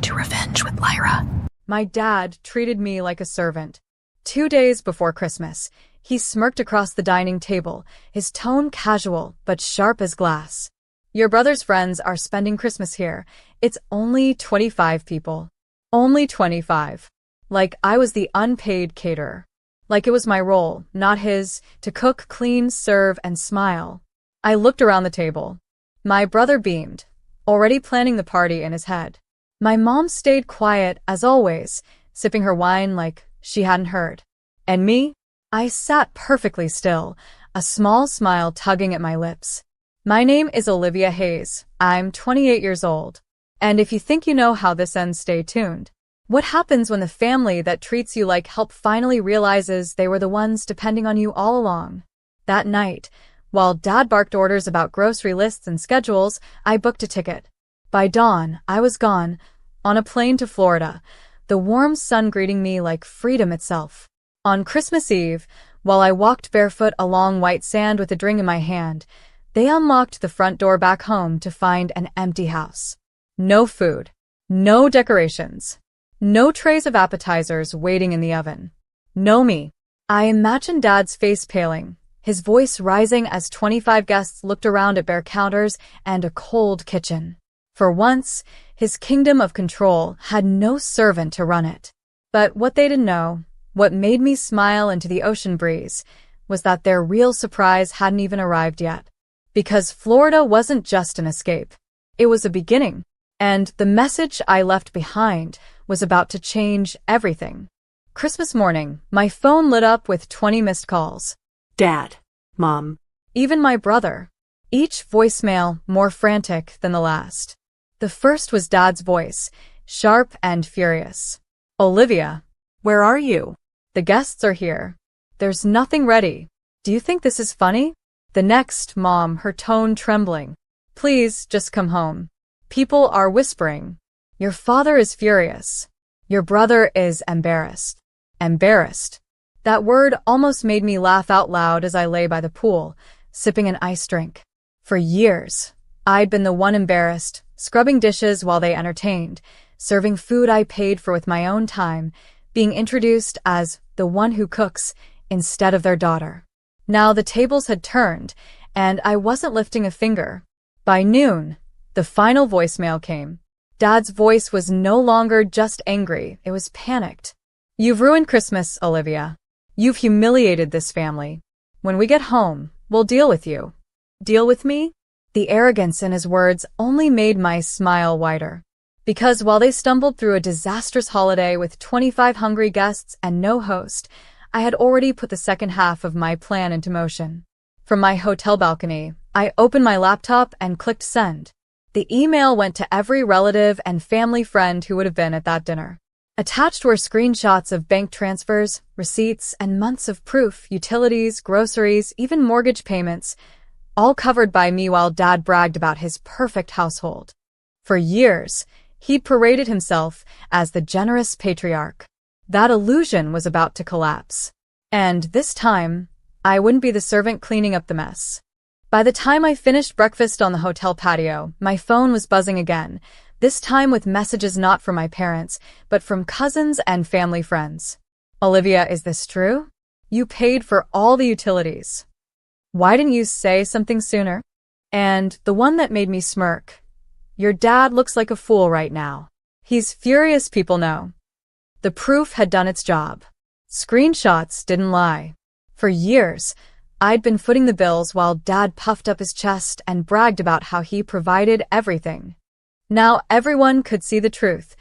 to revenge with Lyra. My dad treated me like a servant. 2 days before Christmas, he smirked across the dining table, his tone casual but sharp as glass. Your brother's friends are spending Christmas here. It's only 25 people. Only 25. Like I was the unpaid caterer. Like it was my role, not his, to cook, clean, serve, and smile. I looked around the table. My brother beamed, already planning the party in his head. My mom stayed quiet, as always, sipping her wine like she hadn't heard. And me? I sat perfectly still, a small smile tugging at my lips. My name is Olivia Hayes. I'm 28 years old. And if you think you know how this ends, stay tuned. What happens when the family that treats you like help finally realizes they were the ones depending on you all along? That night, while Dad barked orders about grocery lists and schedules, I booked a ticket. By dawn, I was gone, on a plane to Florida, the warm sun greeting me like freedom itself. On Christmas Eve, while I walked barefoot along white sand with a drink in my hand, they unlocked the front door back home to find an empty house. No food. No decorations. No trays of appetizers waiting in the oven. No me. I imagined Dad's face paling, his voice rising as 25 guests looked around at bare counters and a cold kitchen. For once, his kingdom of control had no servant to run it. But what they didn't know, what made me smile into the ocean breeze, was that their real surprise hadn't even arrived yet. Because Florida wasn't just an escape. It was a beginning. And the message I left behind was about to change everything. Christmas morning, my phone lit up with 20 missed calls. Dad. Mom. Even my brother. Each voicemail more frantic than the last. The first was Dad's voice, sharp and furious. Olivia. Where are you? The guests are here. There's nothing ready. Do you think this is funny? The next, Mom, her tone trembling. Please, just come home. People are whispering. Your father is furious. Your brother is embarrassed. Embarrassed. That word almost made me laugh out loud as I lay by the pool, sipping an iced drink. For years, I'd been the one embarrassed, scrubbing dishes while they entertained, serving food I paid for with my own time, being introduced as the one who cooks instead of their daughter. Now the tables had turned, and I wasn't lifting a finger. By noon, the final voicemail came. Dad's voice was no longer just angry, it was panicked. You've ruined Christmas, Olivia. You've humiliated this family. When we get home, we'll deal with you. Deal with me? The arrogance in his words only made my smile wider. Because while they stumbled through a disastrous holiday with 25 hungry guests and no host, I had already put the second half of my plan into motion. From my hotel balcony, I opened my laptop and clicked send. The email went to every relative and family friend who would have been at that dinner. Attached were screenshots of bank transfers, receipts, and months of proof, utilities, groceries, even mortgage payments, all covered by me while Dad bragged about his perfect household. For years, he'd paraded himself as the generous patriarch. That illusion was about to collapse. And this time, I wouldn't be the servant cleaning up the mess. By the time I finished breakfast on the hotel patio, my phone was buzzing again, this time with messages not from my parents, but from cousins and family friends. Olivia, is this true? You paid for all the utilities. Why didn't you say something sooner? And the one that made me smirk. Your dad looks like a fool right now. He's furious, people know. The proof had done its job. Screenshots didn't lie. For years, I'd been footing the bills while Dad puffed up his chest and bragged about how he provided everything. Now everyone could see the truth.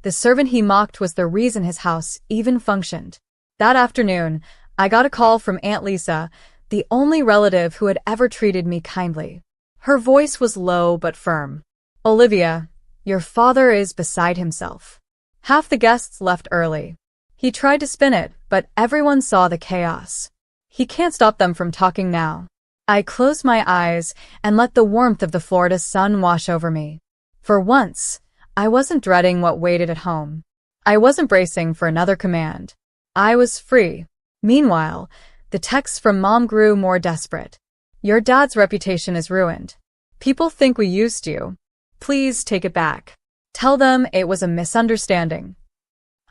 The servant he mocked was the reason his house even functioned. That afternoon, I got a call from Aunt Lisa, the only relative who had ever treated me kindly. Her voice was low but firm. Olivia, your father is beside himself. Half the guests left early. He tried to spin it, but everyone saw the chaos. He can't stop them from talking now. I closed my eyes and let the warmth of the Florida sun wash over me. For once, I wasn't dreading what waited at home. I wasn't bracing for another command. I was free. Meanwhile, the texts from Mom grew more desperate. Your dad's reputation is ruined. People think we used you. Please take it back. Tell them it was a misunderstanding.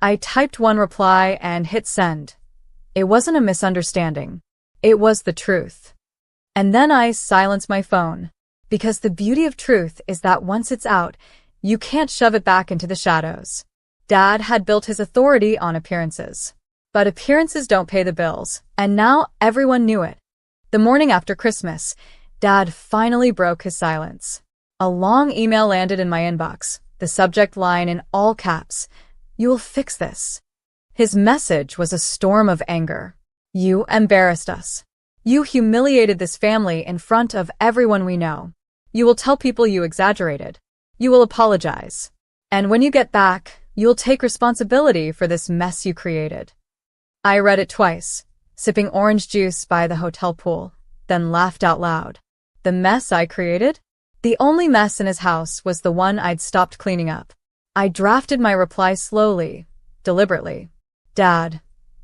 I typed one reply and hit send. It wasn't a misunderstanding. It was the truth. And then I silenced my phone. Because the beauty of truth is that once it's out, you can't shove it back into the shadows. Dad had built his authority on appearances. But appearances don't pay the bills, and now everyone knew it. The morning after Christmas, Dad finally broke his silence. A long email landed in my inbox, the subject line in all caps, "You will fix this." His message was a storm of anger. "You embarrassed us. You humiliated this family in front of everyone we know. You will tell people you exaggerated. You will apologize. And when you get back, you'll take responsibility for this mess you created." I read it twice, sipping orange juice by the hotel pool, then laughed out loud. The mess I created? The only mess in his house was the one I'd stopped cleaning up. I drafted my reply slowly, deliberately. "Dad,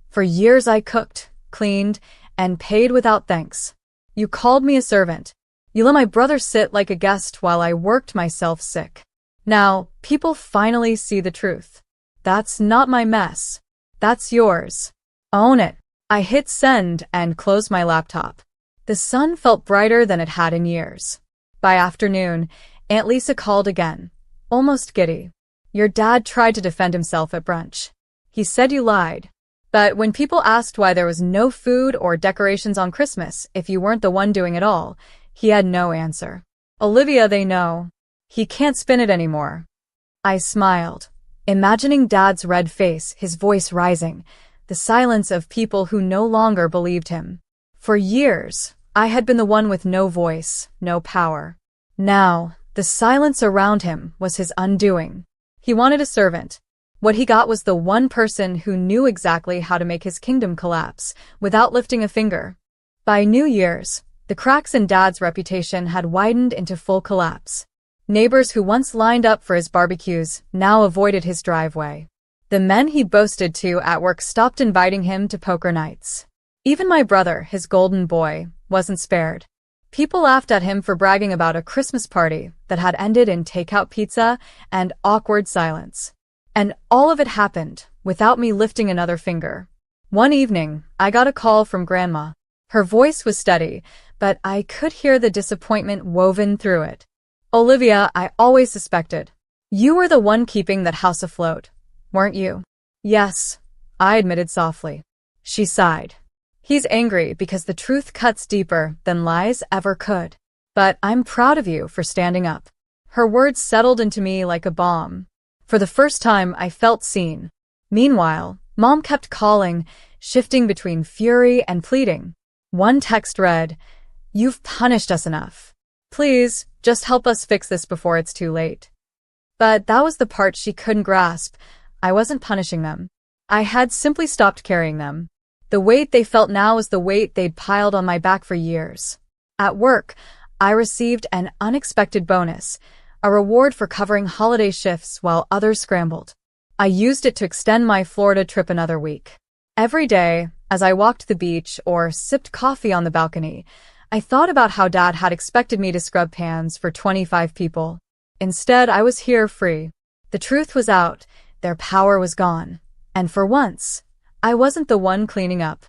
for years I cooked, cleaned, and paid without thanks. You called me a servant. You let my brother sit like a guest while I worked myself sick. Now, people finally see the truth. That's not my mess. That's yours. Own it." I hit send and closed my laptop. The sun felt brighter than it had in years. By afternoon, Aunt Lisa called again, almost giddy. "Your dad tried to defend himself at brunch. He said you lied. But when people asked why there was no food or decorations on Christmas if you weren't the one doing it all, he had no answer. Olivia, they know. He can't spin it anymore." I smiled, imagining Dad's red face, his voice rising, the silence of people who no longer believed him. For years, I had been the one with no voice, no power. Now, the silence around him was his undoing. He wanted a servant. What he got was the one person who knew exactly how to make his kingdom collapse, without lifting a finger. By New Year's, the cracks in Dad's reputation had widened into full collapse. Neighbors who once lined up for his barbecues now avoided his driveway. The men he boasted to at work stopped inviting him to poker nights. Even my brother, his golden boy, wasn't spared. People laughed at him for bragging about a Christmas party that had ended in takeout pizza and awkward silence. And all of it happened without me lifting another finger. One evening, I got a call from Grandma. Her voice was steady, but I could hear the disappointment woven through it. "Olivia, I always suspected. You were the one keeping that house afloat, weren't you?" "Yes," I admitted softly. She sighed. "He's angry because the truth cuts deeper than lies ever could. But I'm proud of you for standing up." Her words settled into me like a bomb. For the first time, I felt seen. Meanwhile, Mom kept calling, shifting between fury and pleading. One text read, "You've punished us enough. Please, just help us fix this before it's too late." But that was the part she couldn't grasp. I wasn't punishing them. I had simply stopped carrying them. The weight they felt now was the weight they'd piled on my back for years. At work, I received an unexpected bonus, a reward for covering holiday shifts while others scrambled. I used it to extend my Florida trip another week. Every day, as I walked the beach or sipped coffee on the balcony, I thought about how Dad had expected me to scrub pans for 25 people. Instead, I was here free. The truth was out, their power was gone. And for once, I wasn't the one cleaning up.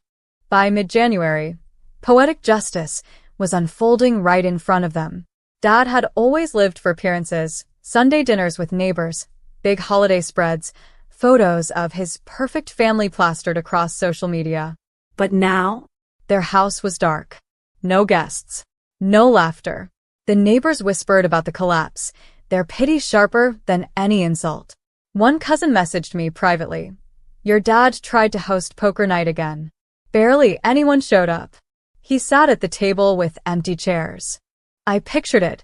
By mid-January, poetic justice was unfolding right in front of them. Dad had always lived for appearances, Sunday dinners with neighbors, big holiday spreads, photos of his perfect family plastered across social media. But now, their house was dark. No guests. No laughter. The neighbors whispered about the collapse, their pity sharper than any insult. One cousin messaged me privately. "Your dad tried to host poker night again." Barely anyone showed up. He sat at the table with empty chairs. I pictured it.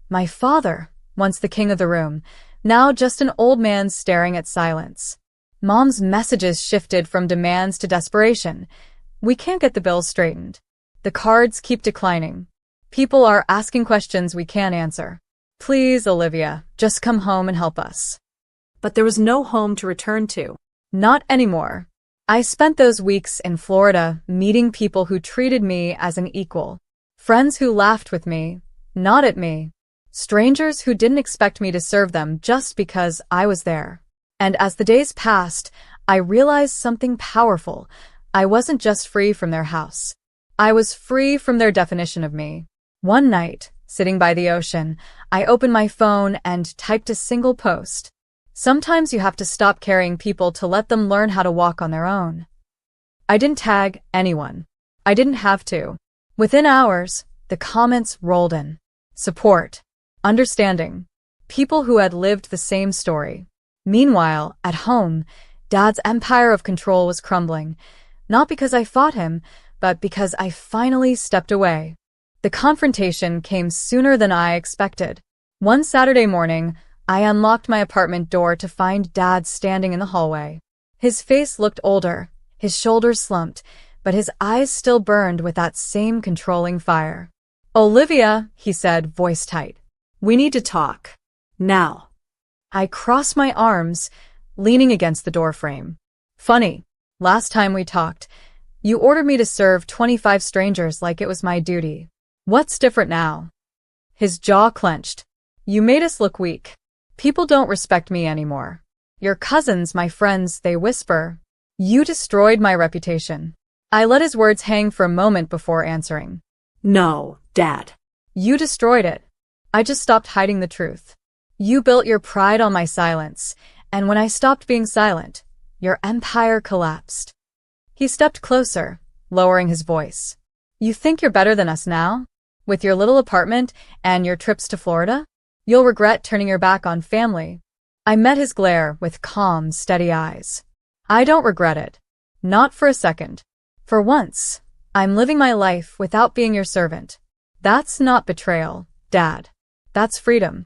My father, once the king of the room, now just an old man staring at silence. Mom's messages shifted from demands to desperation. "We can't get the bills straightened. The cards keep declining. People are asking questions we can't answer. Please, Olivia, just come home and help us." but there was no home to return to. Not anymore. I spent those weeks in Florida meeting people who treated me as an equal. Friends who laughed with me, not at me. Strangers who didn't expect me to serve them just because I was there. And as the days passed, I realized something powerful. I wasn't just free from their house. I was free from their definition of me. One night, sitting by the ocean, I opened my phone and typed a single post. Sometimes you have to stop carrying people to let them learn how to walk on their own. I didn't tag anyone. I didn't have to. Within hours, the comments rolled in. Support. Understanding. People who had lived the same story. Meanwhile, at home, Dad's empire of control was crumbling. Not because I fought him, but because I finally stepped away. The confrontation came sooner than I expected. One Saturday morning, I unlocked my apartment door to find Dad standing in the hallway. His face looked older, his shoulders slumped, but his eyes still burned with that same controlling fire. "Olivia," he said, voice tight. We need to talk. Now. I crossed my arms, leaning against the doorframe. "Funny, last time we talked, you ordered me to serve 25 strangers like it was my duty. What's different now?" His jaw clenched. "You made us look weak. People don't respect me anymore. Your cousins, my friends, they whisper. You destroyed my reputation." I let his words hang for a moment before answering. No, Dad. "You destroyed it. I just stopped hiding the truth. You built your pride on my silence, and when I stopped being silent, your empire collapsed." He stepped closer, lowering his voice. "You think you're better than us now? With your little apartment and your trips to Florida? You'll regret turning your back on family." I met his glare with calm, steady eyes. "I don't regret it. Not for a second. For once, I'm living my life without being your servant. That's not betrayal, Dad. That's freedom."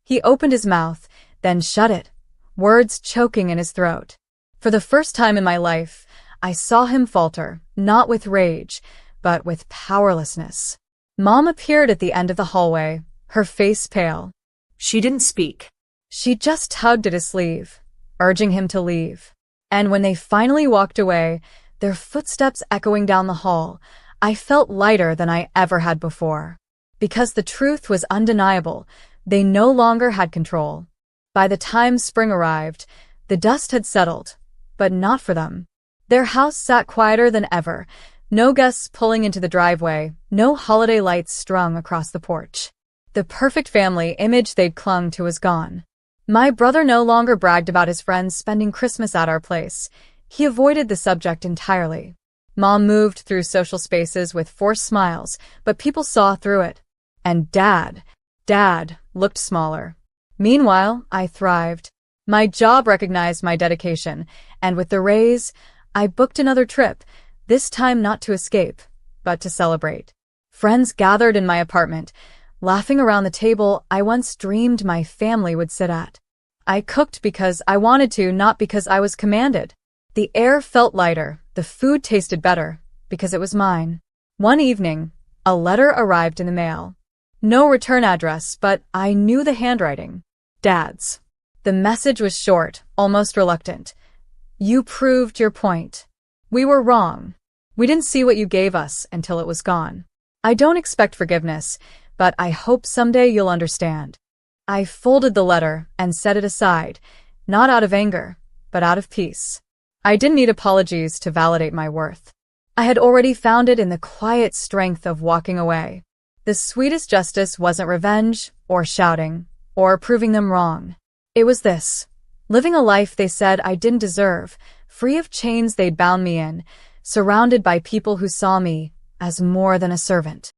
He opened his mouth, then shut it, words choking in his throat. For the first time in my life, I saw him falter, not with rage, but with powerlessness. Mom appeared at the end of the hallway, her face pale. She didn't speak. She just tugged at his sleeve, urging him to leave. And when they finally walked away, their footsteps echoing down the hall, I felt lighter than I ever had before. Because the truth was undeniable, they no longer had control. By the time spring arrived, the dust had settled, but not for them. Their house sat quieter than ever, no guests pulling into the driveway, no holiday lights strung across the porch. The perfect family image they'd clung to was gone. My brother no longer bragged about his friends spending Christmas at our place. He avoided the subject entirely. Mom moved through social spaces with forced smiles, but people saw through it. And Dad looked smaller. Meanwhile, I thrived. My job recognized my dedication, and with the raise, I booked another trip, this time not to escape, but to celebrate. Friends gathered in my apartment, laughing around the table I once dreamed my family would sit at. I cooked because I wanted to, not because I was commanded. The air felt lighter, the food tasted better, because it was mine. One evening, a letter arrived in the mail. No return address, but I knew the handwriting. Dad's. The message was short, almost reluctant. "You proved your point. We were wrong. We didn't see what you gave us until it was gone. I don't expect forgiveness, but I hope someday you'll understand." I folded the letter and set it aside, not out of anger, but out of peace. I didn't need apologies to validate my worth. I had already found it in the quiet strength of walking away. The sweetest justice wasn't revenge, or shouting, or proving them wrong. It was this: living a life they said I didn't deserve, free of chains they'd bound me in, surrounded by people who saw me as more than a servant.